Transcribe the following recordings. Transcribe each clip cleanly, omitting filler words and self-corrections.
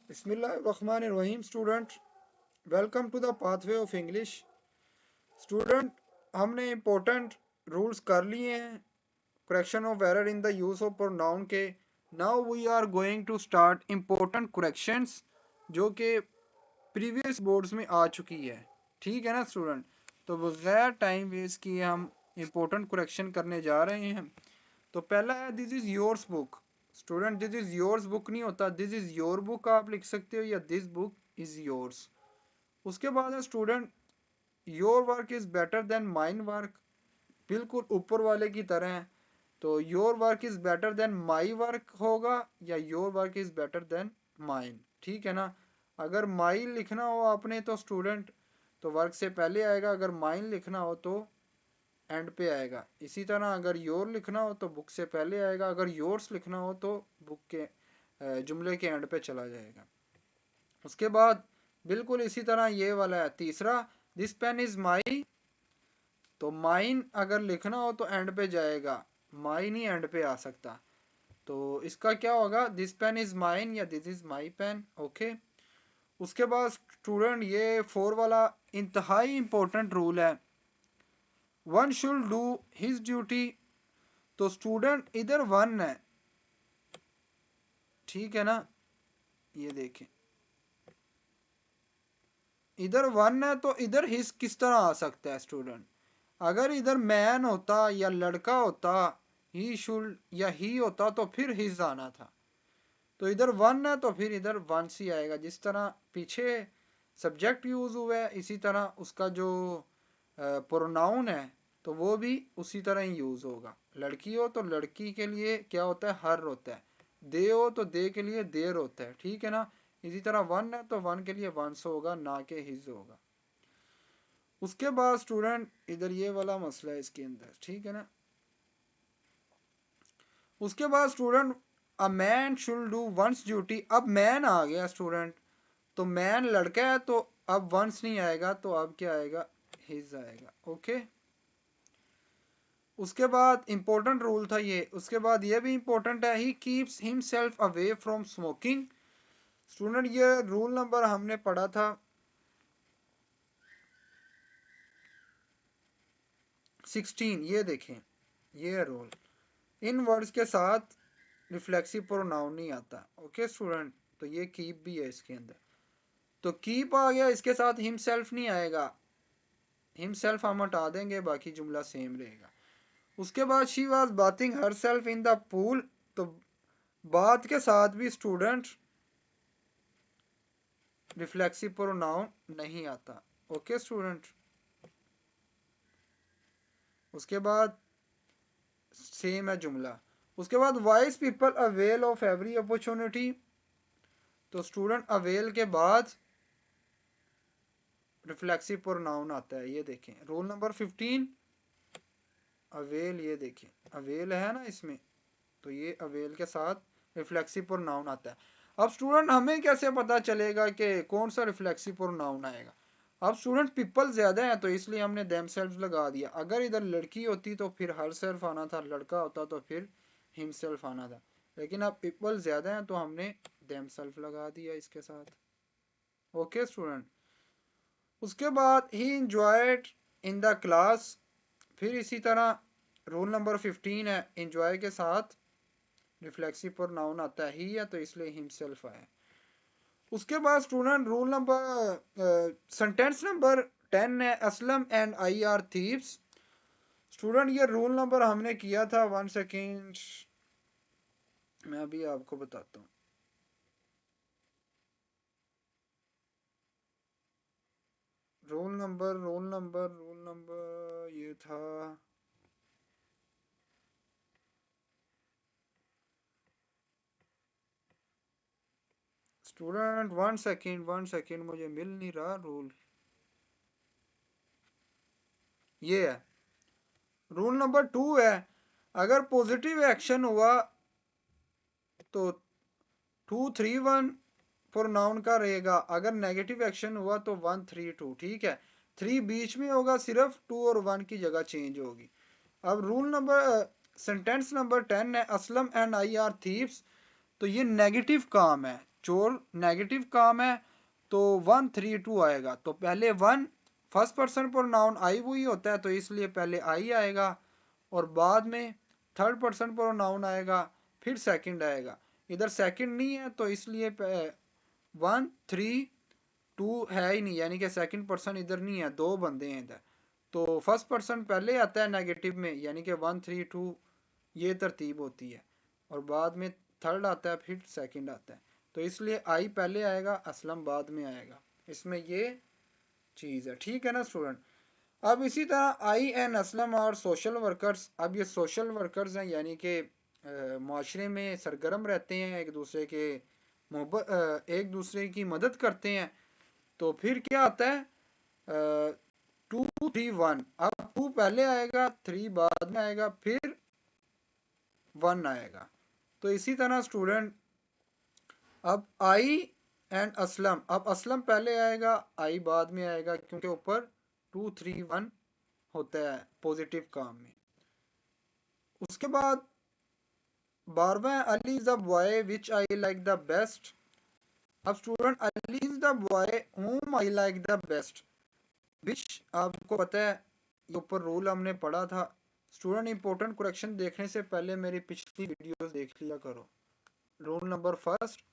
Bismillahirrahmanirrahim student, welcome to the pathway of English. Student, हमने important rules कर लिए हैं correction of error in the use of pronoun के. Now we are going to start important corrections जो कि previous boards में आ चुकी है. ठीक है ना student? तो बगैर टाइम वेस्ट किए हम important correction करने जा रहे हैं. तो पहला है this is yours book. Student this is yours book नहीं होता, दिस इज योर बुक आप लिख सकते हो या दिस बुक इज योर्स. उसके बाद है student your work is better than mine work, बिल्कुल ऊपर वाले की तरह है. तो your work is better than my work होगा या your work is better than mine. ठीक है ना. अगर माई लिखना हो आपने तो स्टूडेंट तो वर्क से पहले आएगा, अगर माइन लिखना हो तो एंड पे आएगा. इसी तरह अगर योर लिखना हो तो बुक से पहले आएगा, अगर योर्स लिखना हो तो बुक के जुमले के एंड पे चला जाएगा. उसके बाद बिल्कुल इसी तरह ये वाला है तीसरा, दिस पेन इज माई. तो माइन अगर लिखना हो तो एंड पे जाएगा, माई नहीं एंड पे आ सकता. तो इसका क्या होगा, दिस पेन इज माइन या this is my pen. Okay. उसके बाद स्टूडेंट ये 4 वाला इंतहाई इंपॉर्टेंट रूल है, one should do his duty. तो स्टूडेंट इधर वन है, ठीक है ना. ये देखें इधर वन है तो इधर हिज किस तरह आ सकता है स्टूडेंट. अगर इधर मैन होता या लड़का होता, ही शुड या ही होता तो फिर हिज आना था. तो इधर वन है तो फिर इधर वन सी आएगा. जिस तरह पीछे सब्जेक्ट यूज हुआ है इसी तरह उसका जो प्रोनाउन है तो वो भी उसी तरह ही यूज होगा. लड़की हो तो लड़की के लिए क्या होता है, हर होता है. दे हो तो दे के लिए देर होता है. ठीक है ना. इसी तरह वन है तो वन के लिए वंस होगा, ना के हिज होगा. उसके बाद स्टूडेंट इधर ये वाला मसला है इसके अंदर, ठीक है ना. उसके बाद student a man should do once duty. अब मैन आ गया स्टूडेंट, तो मैन लड़का है तो अब वंस नहीं आएगा तो अब क्या आएगा, हिज आएगा. ओके. उसके बाद इंपॉर्टेंट रूल था ये. उसके बाद ये भी इंपॉर्टेंट है, he keeps himself away from smoking. Student ये रूल नंबर हमने पढ़ा था 16. ये देखें ये है रूल. इन वर्ड्स के साथ रिफ्लेक्सिव प्रोनाउन नहीं आता. Okay student. तो ये कीप भी है इसके अंदर. तो कीप आ गया, इसके साथ हिमसेल्फ नहीं आएगा, हिमसेल्फ हम हटा देंगे, बाकी जुमला सेम रहेगा. उसके बाद she was bathing her self in the pool. तो बात के साथ भी स्टूडेंट रिफ्लेक्सिव प्रोनाउन नहीं आता. Okay student. उसके बाद सेम है जुमला. उसके बाद wise people avail of every opportunity. तो स्टूडेंट अवेल के बाद रिफ्लेक्सिव प्रोनाउन आता है. ये देखें रूल नंबर 15 अवेल. ये देखें अवेल है ना इसमें, तो ये अवेल के साथ रिफ्लेक्सिव प्रोनाउन आता है. अब स्टूडेंट हमें कैसे पता चलेगा कि कौन सा रिफ्लेक्सिव प्रोनाउन आएगा. अब स्टूडेंट पीपल ज्यादा है तो इसलिए हमने देमसेल्फ लगा दिया. अगर इधर लड़की होती तो फिर हर सेल्फ आना था, लड़का होता तो फिर हिमसेल्फ आना था. लेकिन अब पीपल ज्यादा है तो हमने देमसेल्फ लगा दिया इसके साथ. Okay student. उसके बाद ही इंजॉयड इन द क्लास. फिर इसी तरह रूल नंबर 15 है, इंजॉय के साथ रिफ्लेक्सिव प्रोनाउन आता है ही है तो इसलिए हिमसेल्फ आया. उसके बाद student rule number sentence number 10 है, Aslam and I R thieves. Student ये रूल नंबर हमने किया था, 1 सेकेंड मैं अभी आपको बताता हूँ. रूल नंबर ये था स्टूडेंट 1 सेकेंड मुझे मिल नहीं रहा रूल. ये है रूल नंबर 2 है, अगर पॉजिटिव एक्शन हुआ तो 231 प्रोनाउन का रहेगा, अगर नेगेटिव एक्शन हुआ तो 132. ठीक है. 3 बीच में होगा, सिर्फ 2 और 1 की जगह चेंज होगी. अब रूल नंबर सेंटेंस नंबर 10 है, Aslam and I R thieves. तो ये नेगेटिव काम है, चोर नेगेटिव काम है तो 1 3 2 आएगा। तो पहले 1 फर्स्ट पर्सन प्रोनाउन आई वही होता है तो इसलिए पहले आई आएगा और बाद में थर्ड पर्सन प्रोनाउन आएगा फिर सेकंड आएगा। इधर सेकंड नहीं है तो इसलिए 1 3 2 है ही नहीं, यानी कि सेकंड पर्सन इधर नहीं है, दो बंदे हैं इधर। तो फर्स्ट पर्सन पहले आता है नेगेटिव में, यानी कि 1 3 2 ये तरतीब होती है और बाद में थर्ड आता है फिर सेकंड आता है। तो इसलिए आई पहले आएगा असलम बाद में आएगा, इसमें ये चीज़ है। ठीक है ना स्टूडेंट। अब इसी तरह आई एंड असलम और सोशल वर्कर्स। अब ये सोशल वर्कर्स हैं यानी कि माशरे में सरगर्म रहते हैं, एक दूसरे के मोहब्बत एक दूसरे की मदद करते हैं। तो फिर क्या आता है 2 3 1। अब 2 पहले आएगा 3 बाद में आएगा फिर 1 आएगा। तो इसी तरह स्टूडेंट अब आई एंड असलम, अब असलम पहले आएगा आई बाद में आएगा क्योंकि ऊपर 2 3 1 होता है पॉजिटिव काम में। उसके बाद 12वां Ali is the boy which I like the best. अब student Ali is the boy whom I like the best, which आपको पता है ये ऊपर रूल हमने पढ़ा था। स्टूडेंट इंपॉर्टेंट करेक्शन देखने से पहले मेरी पिछली वीडियोस देख लिया करो। Rule number first,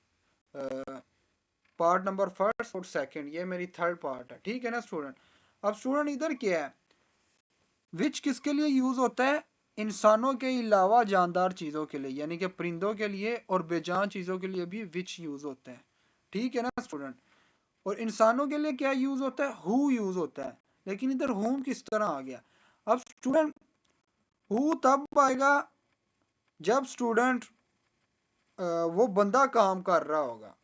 part number first और सेकंड, ये मेरी थर्ड पार्ट है। ठीक है ना स्टूडेंट। अब स्टूडेंट इधर क्या है, विच किसके लिए यूज होता है, इंसानों के अलावा जानदार चीजों के लिए, यानी कि परिंदों के लिए और बेजान चीजों के लिए भी विच यूज होता है। ठीक है ना स्टूडेंट। और इंसानों के लिए क्या यूज होता है, हु यूज होता है। लेकिन इधर हुम किस तरह आ गया। अब स्टूडेंट हु तब आएगा जब स्टूडेंट वो बंदा काम कर रहा होगा।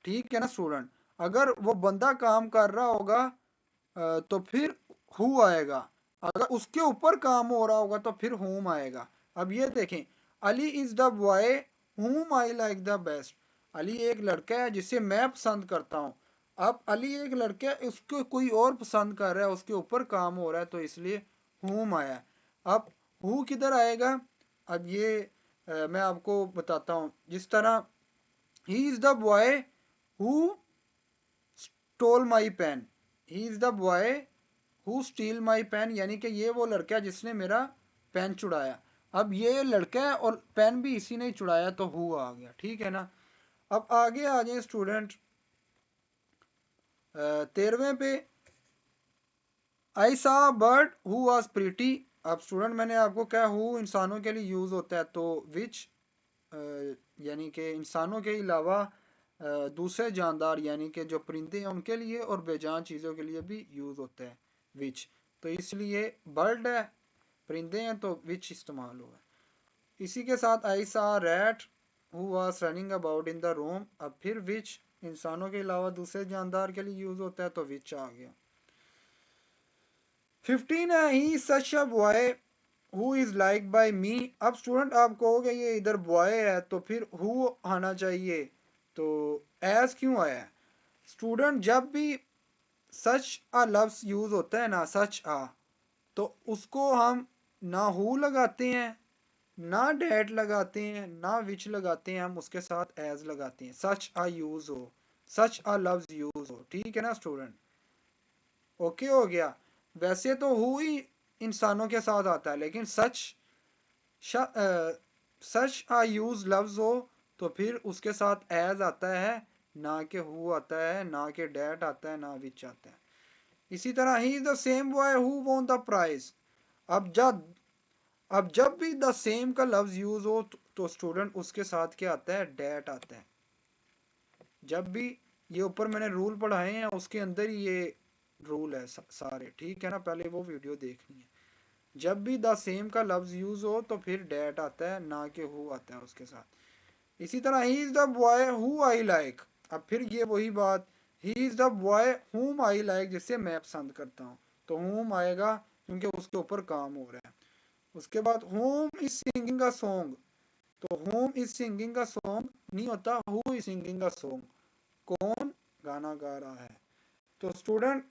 ठीक है ना स्टूडेंट। अगर वो बंदा काम कर रहा होगा तो फिर हु आएगा। अगर उसके ऊपर काम हो रहा होगा तो फिर हुम आएगा। अब ये देखें, अली इज द बॉय हुम आई लाइक द बेस्ट। अली एक लड़का है जिसे मैं पसंद करता हूँ। अब अली एक लड़का है, उसको कोई और पसंद कर रहा है, उसके ऊपर काम हो रहा है तो इसलिए हुम आया। अब हु किधर आएगा, अब ये मैं आपको बताता हूँ। जिस तरह he is the boy who stole my pen, he is the boy who steal my pen, यानी कि ये वो लड़का है जिसने मेरा पेन चुराया। अब ये लड़का है और पेन भी इसी ने चुराया तो हु आ गया। ठीक है ना। अब आगे आ जाए स्टूडेंट 13वें पे, आई सा बर्ड हु वाज प्रीटी। अब स्टूडेंट मैंने आपको कहा हु इंसानों के लिए यूज होता है तो विच यानी कि इंसानों के अलावा दूसरे जानदार यानी कि जो परिंदे हैं उनके लिए और बेजान चीज़ों के लिए भी यूज़ होता है विच। तो इसलिए बर्ड है, परिंदे हैं तो विच इस्तेमाल हुआ। इसी के साथ आई सा rat who was running about in the room. अब फिर विच इंसानों के अलावा दूसरे जानदार के लिए यूज़ होता है तो विच आ गया। 15 है ही such a boy who is like by me. अब स्टूडेंट आप कहोगे ये इधर बॉय है तो फिर हु आना चाहिए, तो एज क्यों आया। स्टूडेंट जब भी सच अ लफ्ज यूज होता है ना, सच आ, तो उसको हम ना हु लगाते हैं ना डैट लगाते हैं ना विच लगाते हैं, हम उसके साथ एज लगाते हैं। सच अ यूज हो, सच अ लफ्ज यूज हो। ठीक है ना स्टूडेंट। ओके हो गया। वैसे तो हु ही इंसानों के साथ आता है लेकिन सच आ यूज लफ्ज हो तो फिर उसके साथ एज आता है, ना कि हु आता है, ना कि डैट आता है, ना विच आता है। इसी तरह ही the same boy who won the prize. अब जब भी द सेम का लफ्ज यूज हो तो स्टूडेंट उसके साथ क्या आता है, डैट आता है। जब भी ये ऊपर मैंने रूल पढ़ाए हैं उसके अंदर ही ये रूल है सारे। ठीक है ना, पहले वो वीडियो देखनी है। जब भी द सेम का लफ्ज यूज हो तो फिर डैट आता है, ना कि हु आता है उसके साथ। इसी तरह he is the boy who I like. अब फिर ये वही बात, ही इज द बॉय हुम आई लाइक, जिसे मैं पसंद करता हूँ तो हुम आएगा क्योंकि उसके ऊपर काम हो रहा है। उसके बाद हुम इज सिंगिंग अ सॉन्ग, तो हुम इज सिंगिंग अ सॉन्ग नहीं होता, who is singing a song, कौन गाना गा रहा है। तो स्टूडेंट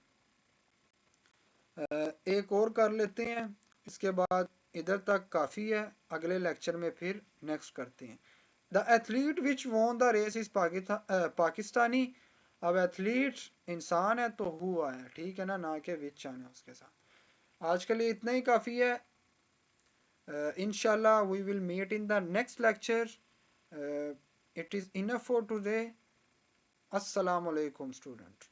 एक और कर लेते हैं, इसके बाद इधर तक काफ़ी है, अगले लेक्चर में फिर नेक्स्ट करते हैं। The athlete which won the race is Pakistani. अब एथलीट इंसान है तो हु आया, ठीक है ना कि विच आना उसके साथ। आज के लिए इतना ही काफ़ी है। Inshallah, we will meet in the next lecture. It is enough for today. Assalamu alaikum, student.